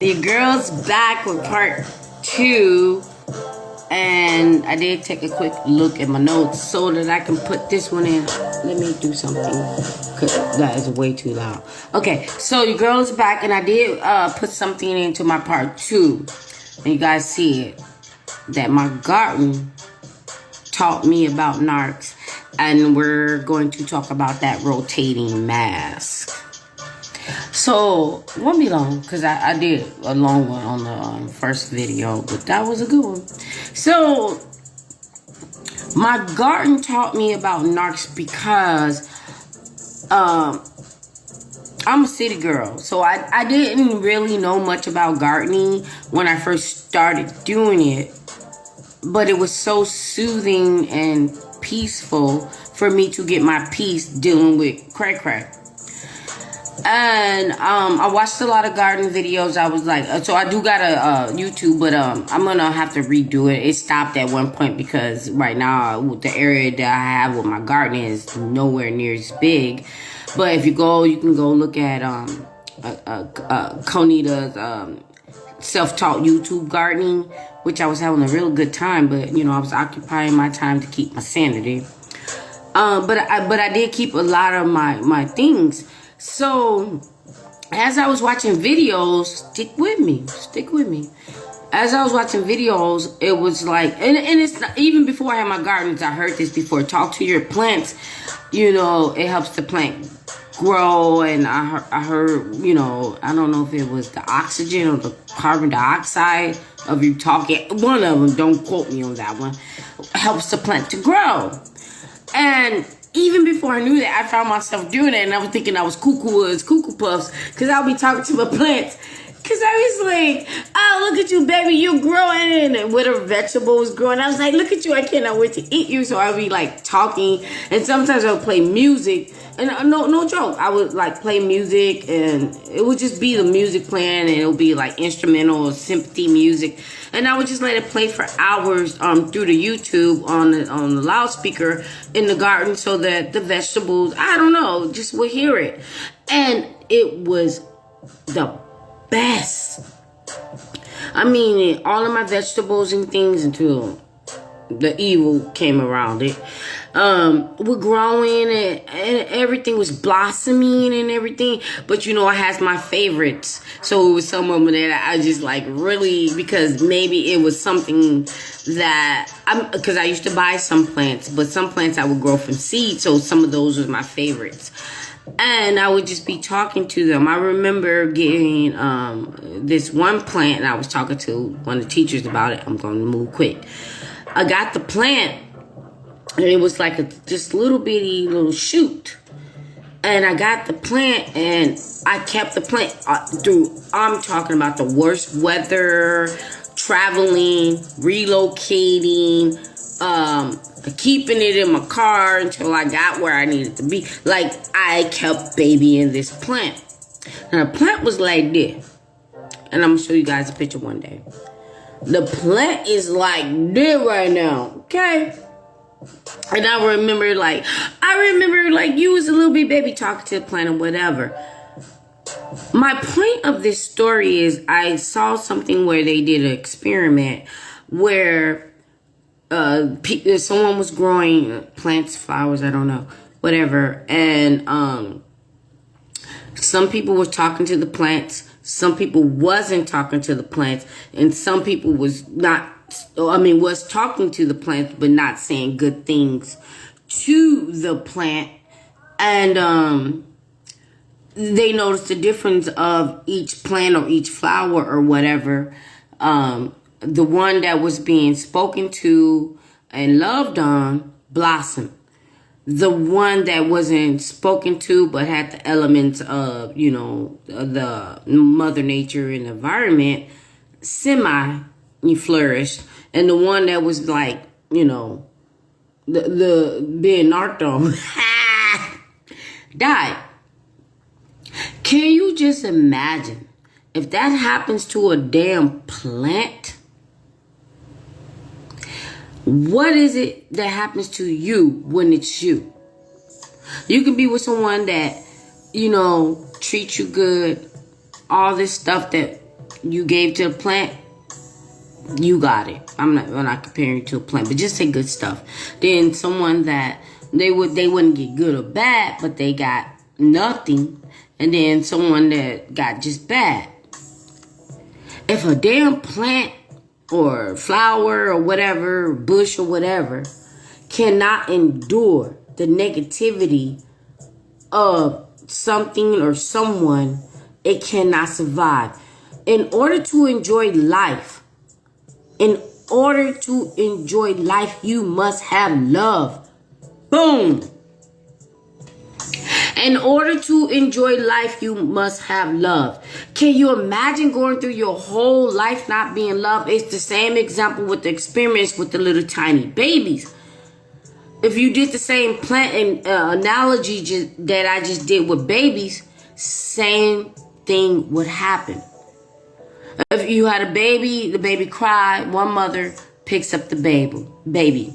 Your girl's back with part 2, and I did take a quick look at my notes so that I can put this one in. Let me do something because that is way too loud. Okay, so your girl is back, and I did put something into my part 2, and you guys see it, that my garden taught me about narcs, and we're going to talk about that rotating mask. So, it won't be long, because I did a long one on the first video, but that was a good one. So, my garden taught me about narcs because I'm a city girl. So, I didn't really know much about gardening when I first started doing it. But it was so soothing and peaceful for me to get my peace dealing with crack. And I watched a lot of garden videos. I was like, so I do got a YouTube, but I'm gonna have to redo it. It stopped at one point because right now the area that I have with my garden is nowhere near as big. But if you go, you can go look at Conita's self-taught YouTube gardening, which I was having a real good time. But you know, I was occupying my time to keep my sanity. But I did keep a lot of my things. So, as I was watching videos, stick with me. As I was watching videos, it was like, and it's not, even before I had my gardens, I heard this before. Talk to your plants. You know, it helps the plant grow. And I heard, you know, I don't know if it was the oxygen or the carbon dioxide of you talking. One of them, don't quote me on that one, helps the plant to grow. And even before I knew that, I found myself doing it, and I was thinking I was cuckoo as Cuckoo Puffs, because I would be talking to my plants, because I was like, oh, look at you, baby, you're growing, and whatever vegetable was growing, I was like, look at you, I cannot wait to eat you. So I would be like talking, and sometimes I would play music, and no joke, I would like play music, and it would just be the music playing, and it would be like instrumental or sympathy music, and I would just let it play for hours through the YouTube on the loudspeaker in the garden, so that the vegetables, I don't know, just would hear it. And it was the best. I mean, all of my vegetables and things, until the evil came around it, were growing, and everything was blossoming and everything. But you know, I had my favorites, so it was some of them that I just like really, because maybe it was something that because I used to buy some plants, but some plants I would grow from seed, so some of those were my favorites. And I would just be talking to them. I remember getting this one plant, and I was talking to one of the teachers about it. I'm going to move quick. I got the plant, and it was like just little bitty little shoot. And I got the plant, and I kept the plant through, I'm talking about the worst weather, traveling, relocating, keeping it in my car until I got where I needed to be. Like, I kept babying this plant. And the plant was like this. And I'm going to show you guys a picture one day. The plant is like this right now, okay? And I remember like you was a little bit baby talking to the plant or whatever. My point of this story is I saw something where they did an experiment where someone was growing plants, flowers, I don't know, whatever. And some people were talking to the plants. Some people wasn't talking to the plants, and some people was talking to the plants, but not saying good things to the plant. And they noticed the difference of each plant or each flower or whatever. The one that was being spoken to and loved on blossomed. The one that wasn't spoken to but had the elements of, you know, the mother nature and environment semi-flourished. And the one that was like, you know, the being narked on died. Can you just imagine if that happens to a damn plant? What is it that happens to you when it's you? You can be with someone that, you know, treats you good, all this stuff that you gave to the plant, you got it. I'm not comparing it to a plant, but just say good stuff. Then someone that they wouldn't get good or bad, but they got nothing. And then someone that got just bad. If a damn plant or flower or whatever, bush or whatever, cannot endure the negativity of something or someone, it cannot survive. In order to enjoy life, you must have love. Boom. In order to enjoy life, you must have love. Can you imagine going through your whole life not being loved? It's the same example with the experiments with the little tiny babies. If you did the same plant and analogy that I just did with babies, same thing would happen. If you had a baby, the baby cried, one mother picks up the baby,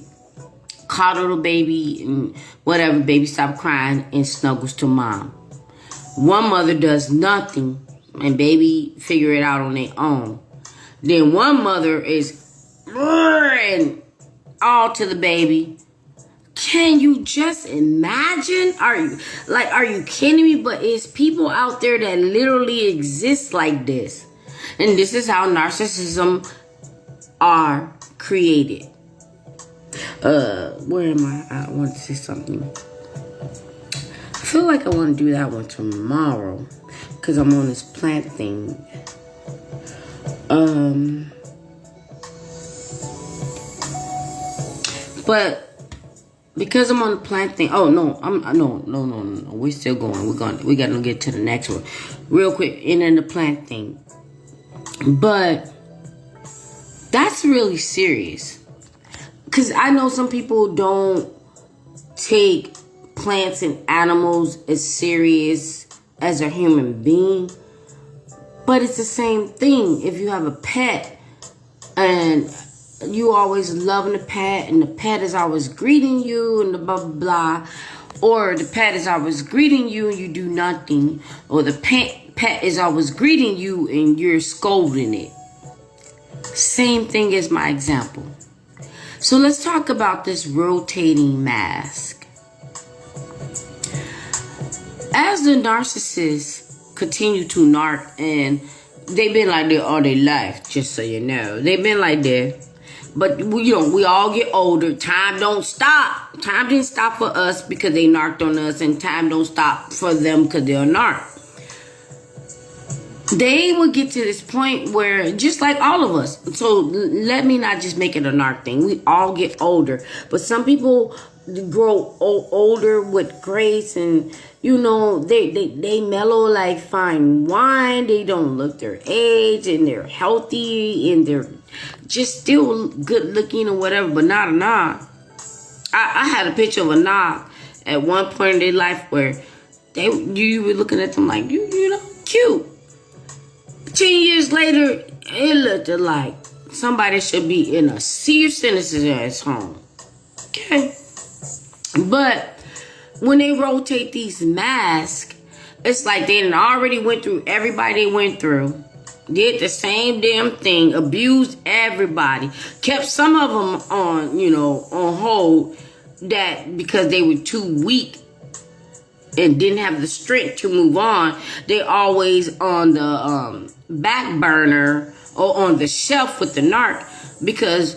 coddle the baby, and whatever, baby stop crying and snuggles to mom. One mother does nothing, and baby figure it out on their own. Then one mother is roaring all to the baby. Can you just imagine? Are you kidding me? But it's people out there that literally exist like this. And this is how narcissism are created. Where am I? I want to say something. I feel like I want to do that one tomorrow, because I'm on this plant thing. But because I'm on the plant thing. Oh no, no. We're still going. We got to get to the next one real quick. And then the plant thing. But that's really serious. Because I know some people don't take plants and animals as serious as a human being. But it's the same thing. If you have a pet and you always loving the pet and the pet is always greeting you and the blah, blah, blah. Or the pet is always greeting you and you do nothing. Or the pet is always greeting you and you're scolding it. Same thing as my example. So let's talk about this rotating mask. As the narcissists continue to narc, and they've been like that all their life, just so you know. They've been like that. But, we all get older. Time don't stop. Time didn't stop for us because they narked on us, and time don't stop for them because they're narc. They will get to this point where, just like all of us, so let me not just make it a narc thing. We all get older. But some people grow older with grace, and, they mellow like fine wine. They don't look their age, and they're healthy, and they're just still good looking or whatever, but not a nog. I had a picture of a nog at one point in their life where you were looking at them like, cute. 10 years later, it looked like somebody should be in a senior citizen's home. Okay? But when they rotate these masks, it's like they already went through everybody they went through. Did the same damn thing. Abused everybody. Kept some of them on hold because they were too weak and didn't have the strength to move on. They always on the back burner or on the shelf with the narc, because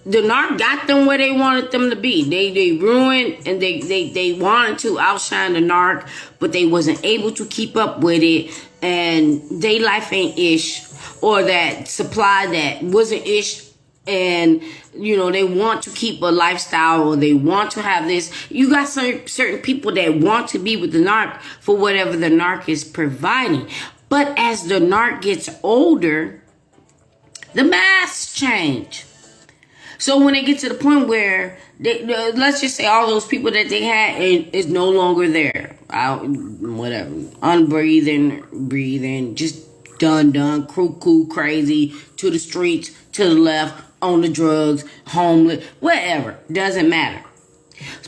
the narc got them where they wanted them to be. They ruined, and they wanted to outshine the narc, but they wasn't able to keep up with it, and they life ain't ish, or that supply that wasn't ish, and they want to keep a lifestyle, or they want to have this. You got certain people that want to be with the narc for whatever the narc is providing. But as the narc gets older, the masks change. So when they get to the point where let's just say all those people that they had is no longer there, whatever, unbreathing, breathing, just done, cuckoo, crazy, to the streets, to the left, on the drugs, homeless, whatever, doesn't matter.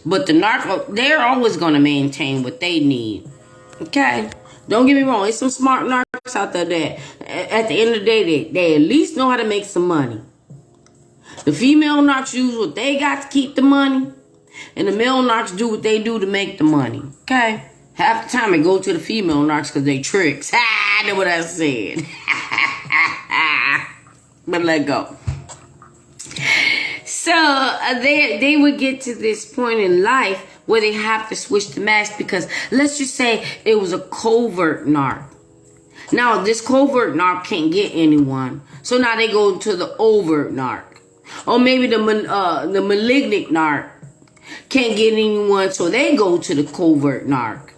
But the narco, they're always going to maintain what they need. Okay? Don't get me wrong. There's some smart narcs out there that, at the end of the day, they at least know how to make some money. The female narcs use what they got to keep the money, and the male narcs do what they do to make the money. Okay? Half the time, they go to the female narcs because they tricks. I know what I said. But let go. So they would get to this point in life where they have to switch the mask because let's just say it was a covert narc. Now this covert narc can't get anyone, so now they go to the overt narc, or maybe the malignant narc can't get anyone, so they go to the covert narc.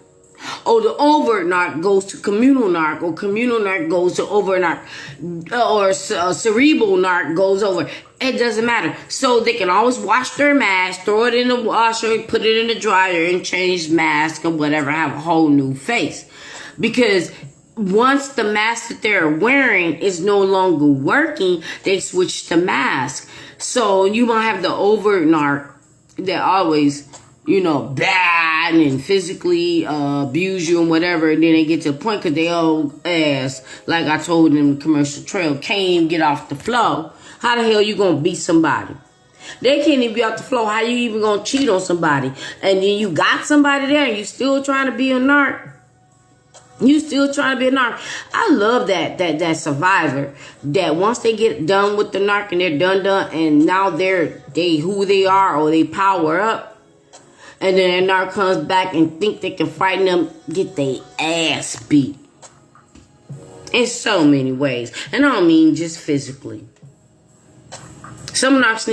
Or the overt narc goes to communal narc, or communal narc goes to overt narc, or cerebral narc goes over. It doesn't matter. So they can always wash their mask, throw it in the washer, put it in the dryer, and change mask or whatever, have a whole new face. Because once the mask that they're wearing is no longer working, they switch the mask. So you might have the overt narc that always, bad and physically abuse you and whatever, and then they get to a point because they old ass, like I told them in the commercial trail, can't even get off the floor. How the hell you gonna beat somebody? They can't even be off the floor. How you even gonna cheat on somebody? And then you got somebody there and you still trying to be a narc? You still trying to be a narc? I love that survivor that once they get done with the narc and they're done, and now they who they are, or they power up. And then that narc comes back and think they can fight them, get their ass beat. In so many ways. And I don't mean just physically. Some narcs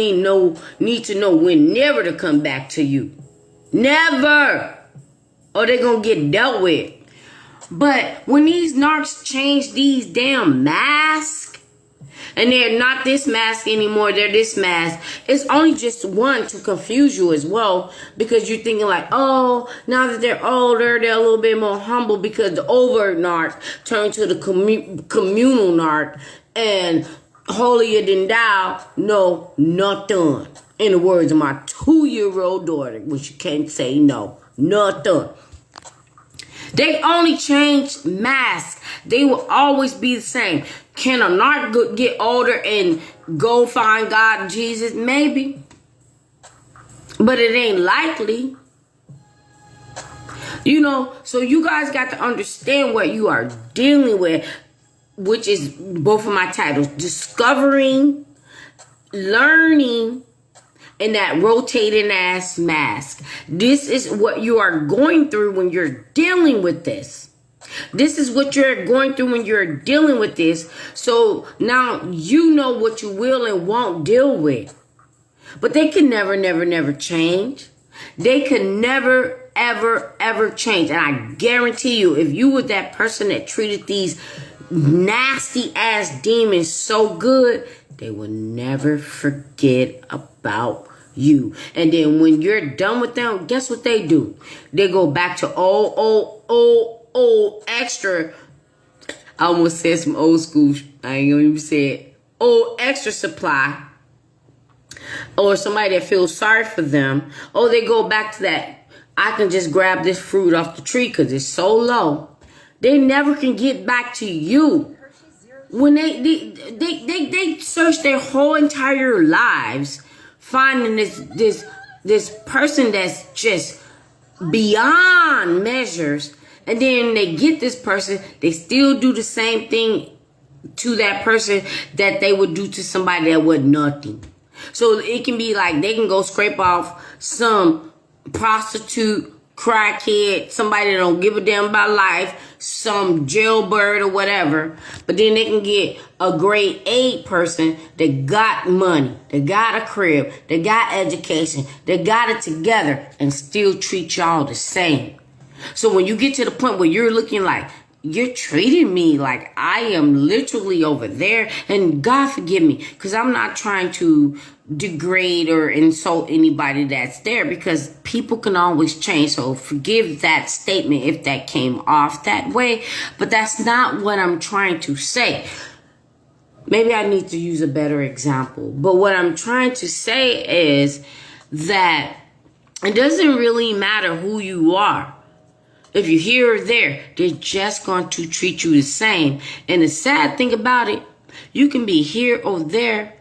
need to know when never to come back to you. Never! Or they're going to get dealt with. But when these narcs change these damn masks, and they're not this mask anymore, they're this mask, it's only just one to confuse you as well, because you're thinking like, oh, now that they're older, they're a little bit more humble because the overt narc turned to the communal narc, and holier than thou, no, not done. In the words of my 2-year-old daughter, which you can't say no, not done. They only change masks. They will always be the same. Can a narc get older and go find God and Jesus? Maybe. But it ain't likely. So you guys got to understand what you are dealing with, which is both of my titles. Discovering, learning, and that rotating ass mask. This is what you are going through when you're dealing with this. This is what you're going through when you're dealing with this. So now you know what you will and won't deal with. But they can never change. They can never, ever change. And I guarantee you, if you were that person that treated these nasty ass demons so good, they will never forget about you. And then when you're done with them, guess what they do? They go back to old extra. I almost said some old school. I ain't gonna even say it. Old extra supply. Or somebody that feels sorry for them. Or they go back to that, I can just grab this fruit off the tree because it's so low. They never can get back to you. When they search their whole entire lives finding this person that's just beyond measures, and then they get this person, they still do the same thing to that person that they would do to somebody that was nothing. So it can be like they can go scrape off some prostitute, crackhead, somebody that don't give a damn about life, some jailbird or whatever, but then they can get a grade A person that got money, that got a crib, that got education, that got it together, and still treat y'all the same. So when you get to the point where you're looking like, you're treating me like I am literally over there, and God forgive me, because I'm not trying to degrade or insult anybody that's there, because people can always change. So forgive that statement if that came off that way, but that's not what I'm trying to say. Maybe I need to use a better example, but what I'm trying to say is that it doesn't really matter who you are. If you're here or there, they're just going to treat you the same. And the sad thing about it, you can be here or there,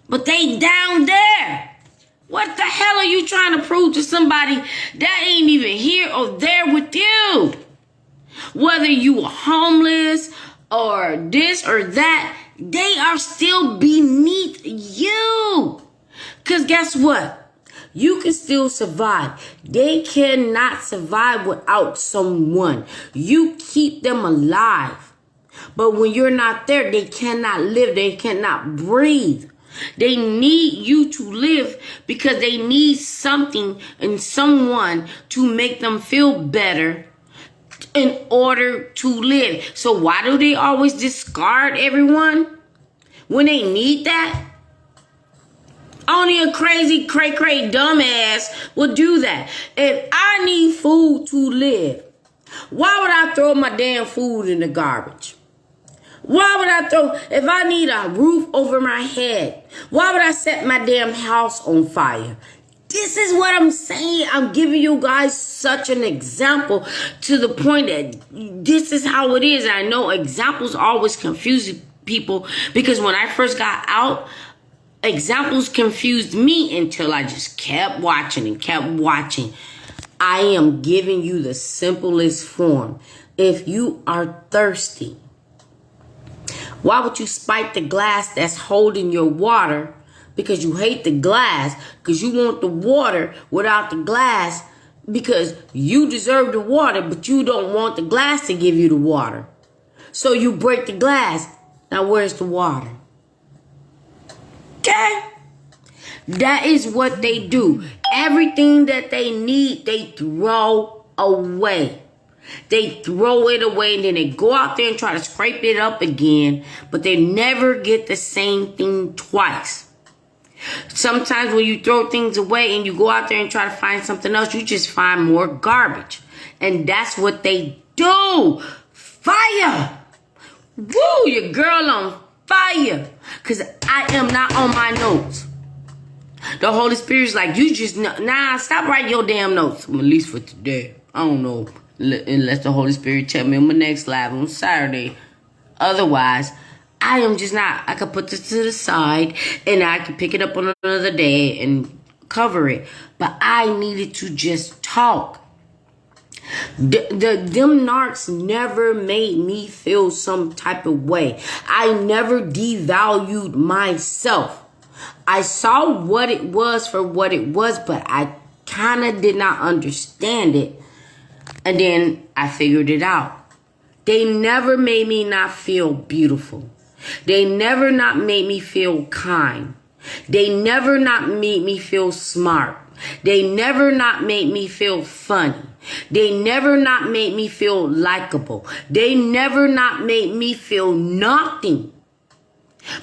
but they down there. What the hell are you trying to prove to somebody that ain't even here or there with you? Whether you are homeless or this or that, they are still beneath you. Because guess what? You can still survive. They cannot survive without someone. You keep them alive. But when you're not there, they cannot live. They cannot breathe. They need you to live because they need something and someone to make them feel better in order to live. So why do they always discard everyone when they need that? Only a crazy, cray-cray dumbass will do that. If I need food to live, why would I throw my damn food in the garbage? Why would I if I need a roof over my head, why would I set my damn house on fire? This is what I'm saying. I'm giving you guys such an example to the point that this is how it is. I know examples always confuse people because when I first got out, examples confused me until I just kept watching and kept watching. I am giving you the simplest form. If you are thirsty, why would you spike the glass that's holding your water? Because you hate the glass, because you want the water without the glass, because you deserve the water, but you don't want the glass to give you the water. So you break the glass. Now where's the water? Okay? That is what they do. Everything that they need, they throw away. They throw it away and then they go out there and try to scrape it up again, but they never get the same thing twice. Sometimes when you throw things away and you go out there and try to find something else, you just find more garbage. And that's what they do. Fire. Woo, your girl on fire. Because I am not on my notes. The Holy Spirit's like, you just, nah, stop writing your damn notes. At least for today. I don't know. Unless the Holy Spirit tell me on my next live on Saturday. Otherwise, I am just not. I could put this to the side and I could pick it up on another day and cover it. But I needed to just talk. Them narcs never made me feel some type of way. I never devalued myself. I saw what it was for what it was, but I kind of did not understand it. And then I figured it out. They never made me not feel beautiful. They never not made me feel kind. They never not made me feel smart. They never not made me feel funny. They never not made me feel likable. They never not made me feel nothing.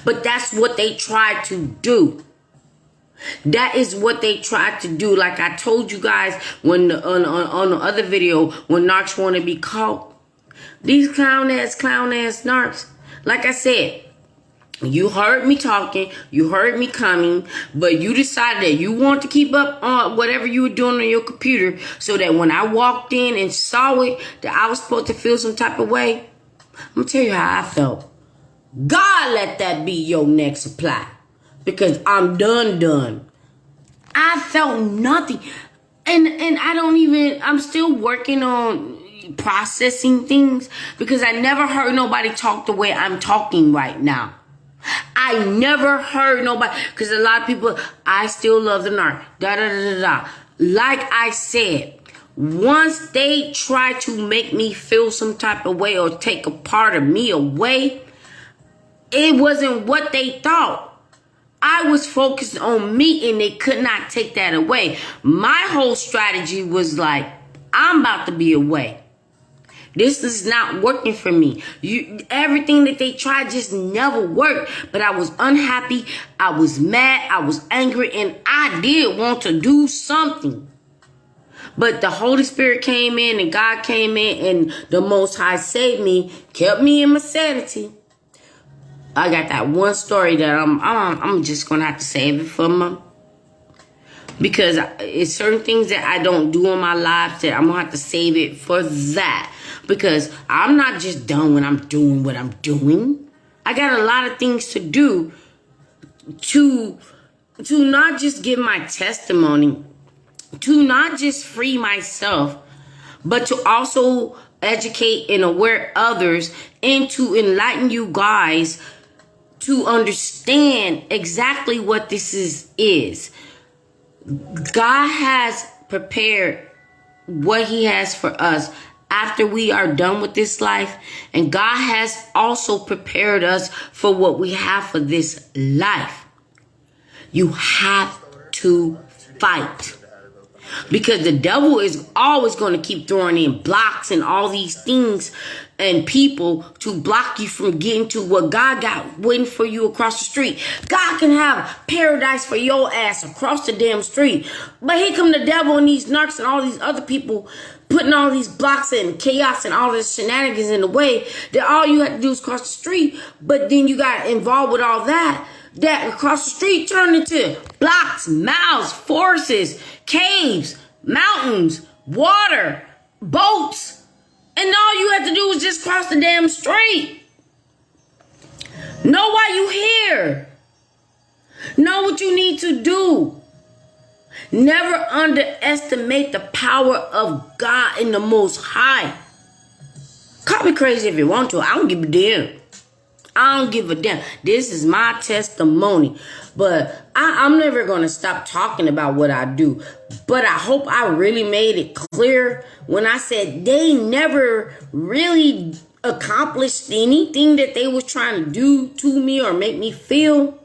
But that's what they tried to do. That is what they tried to do. Like I told you guys when on the other video, when narcs want to be caught. These clown ass narcs. Like I said, you heard me talking, you heard me coming, but you decided that you want to keep up on whatever you were doing on your computer so that when I walked in and saw it, that I was supposed to feel some type of way. I'm going to tell you how I felt. God let that be your next supply because I'm done. I felt nothing. And I'm still working on processing things because I never heard nobody talk the way I'm talking right now. I never heard nobody, because a lot of people, I still love the narc, Like I said, once they try to make me feel some type of way or take a part of me away, it wasn't what they thought. I was focused on me and they could not take that away. My whole strategy was like, I'm about to be away. This is not working for me. Everything that they tried just never worked. But I was unhappy. I was mad. I was angry. And I did want to do something. But the Holy Spirit came in and God came in and the Most High saved me, kept me in my sanity. I got that one story that I'm just going to have to save it for Because it's certain things that I don't do in my life that I'm going to have to save it for that. Because I'm not just done when I'm doing what I'm doing. I got a lot of things to do to not just give my testimony, to not just free myself, but to also educate and aware others and to enlighten you guys to understand exactly what this is. God has prepared what he has for us after we are done with this life. And God has also prepared us for what we have for this life. You have to fight. Because the devil is always going to keep throwing in blocks and all these things and people to block you from getting to what God got waiting for you across the street. God can have paradise for your ass across the damn street. But here come the devil and these narcs and all these other people putting all these blocks and chaos and all this shenanigans in the way that all you have to do is cross the street. But then you got involved with all that across the street turned into blocks, miles, forests, caves, mountains, water, boats. And all you have to do is just cross the damn street. Know why you here. Know what you need to do. Never underestimate the power of God in the Most High. Call me crazy if you want to. I don't give a damn. I don't give a damn. This is my testimony. But I'm never going to stop talking about what I do. But I hope I really made it clear when I said they never really accomplished anything that they was trying to do to me or make me feel.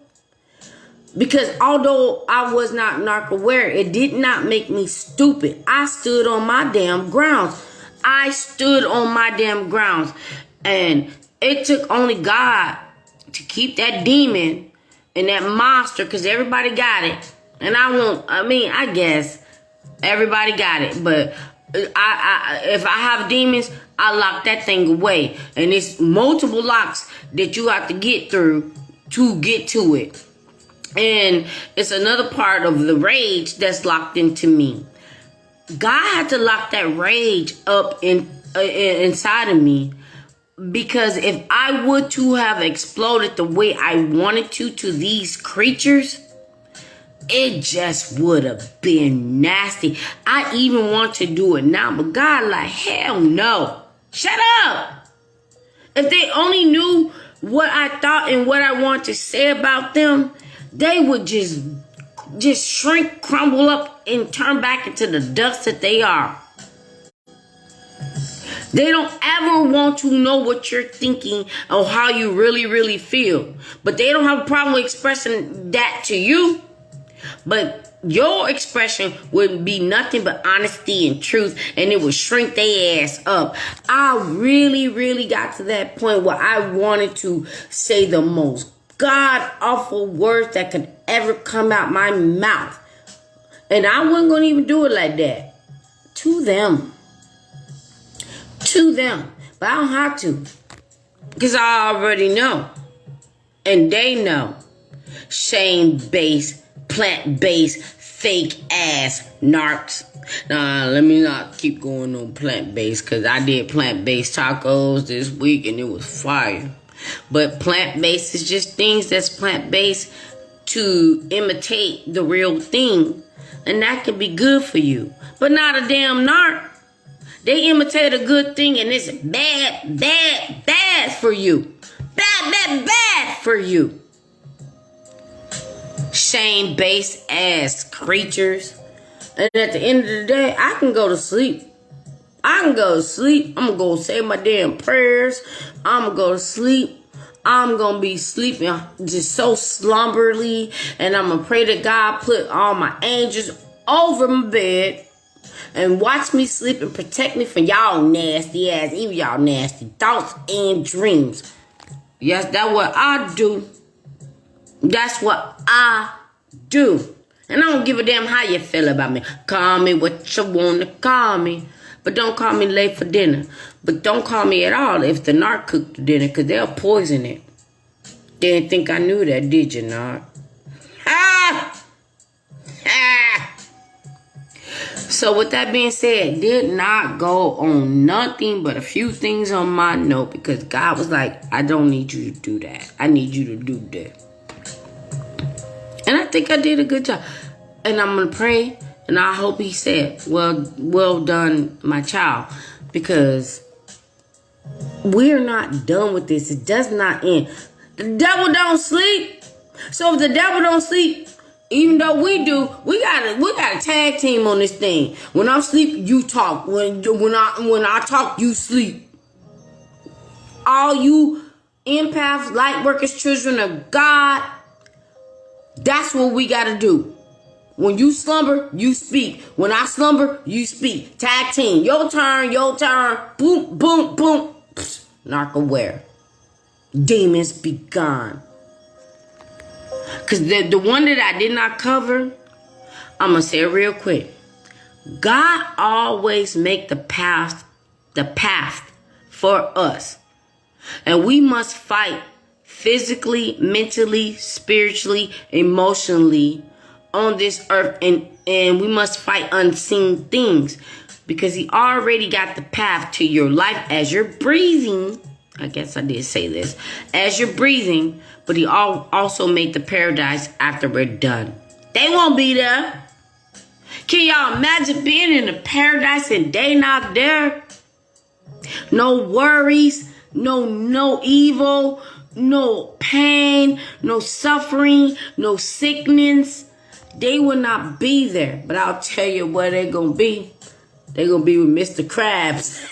Because although I was not narc-aware, it did not make me stupid. I stood on my damn grounds. I stood on my damn grounds. And it took only God to keep that demon and that monster, because everybody got it. And I guess everybody got it. But if I have demons, I lock that thing away. And it's multiple locks that you have to get through to get to it. And it's another part of the rage that's locked into me. God had to lock that rage up inside of me. Because if I would to have exploded the way I wanted to these creatures, it just would have been nasty. I even want to do it now, but God like, hell no. Shut up. If they only knew what I thought and what I want to say about them, they would just shrink, crumble up, and turn back into the dust that they are. They don't ever want to know what you're thinking or how you really, really feel. But they don't have a problem with expressing that to you. But your expression would be nothing but honesty and truth, and it would shrink their ass up. I really, really got to that point where I wanted to say the most god-awful words that could ever come out my mouth. And I wasn't going to even do it like that. To them. But I don't have to. Because I already know. And they know. Shame-based, plant-based, fake-ass narcs. Nah, let me not keep going on plant-based. Because I did plant-based tacos this week and it was fire. But plant-based is just things that's plant-based to imitate the real thing. And that can be good for you. But not a damn narc. They imitate a good thing and it's bad, bad, bad for you. Bad, bad, bad for you. Shame-based ass creatures. And at the end of the day, I can go to sleep. I'm going to go say my damn prayers. I'm going to go to sleep. I'm going to be sleeping just so slumberly. And I'm going to pray that God put all my angels over my bed. And watch me sleep and protect me from y'all nasty ass, even y'all nasty thoughts and dreams. Yes, that's what I do. That's what I do. And I don't give a damn how you feel about me. Call me what you want to call me. But don't call me late for dinner. But don't call me at all if the narc cooked the dinner, because they'll poison it. Didn't think I knew that, did you, narc? Ah! Ah! So with that being said, did not go on nothing but a few things on my note because God was like, I don't need you to do that. I need you to do that. And I think I did a good job. And I'm going to pray, and I hope he said, well done, my child. Because we're not done with this. It does not end. The devil don't sleep. So if the devil don't sleep, even though we do, we gotta tag team on this thing. When I sleep, you talk. When I talk, you sleep. All you empaths, light workers, children of God, that's what we gotta do. When you slumber, you speak. When I slumber, you speak. Tag team. Your turn, your turn. Boom, boom, boom. Knock aware. Demons be gone. Because the one that I did not cover, I'm going to say it real quick. God always make the path for us. And we must fight physically, mentally, spiritually, emotionally on this earth. And we must fight unseen things. Because he already got the path to your life as you're breathing. I guess I did say this. As you're breathing, but he also made the paradise after we're done. They won't be there. Can y'all imagine being in the paradise and they not there? No worries, no evil, no pain, no suffering, no sickness. They will not be there. But I'll tell you where they're going to be. They're going to be with Mr. Krabs.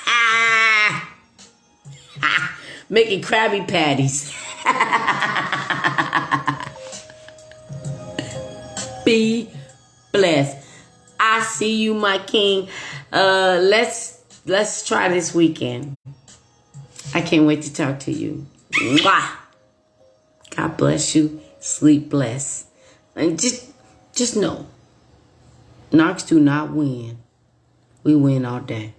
Making Krabby Patties. Be blessed. I see you, my king. Let's try this weekend. I can't wait to talk to you. Mwah. God bless you. Sleep blessed. And just know, Knox do not win. We win all day.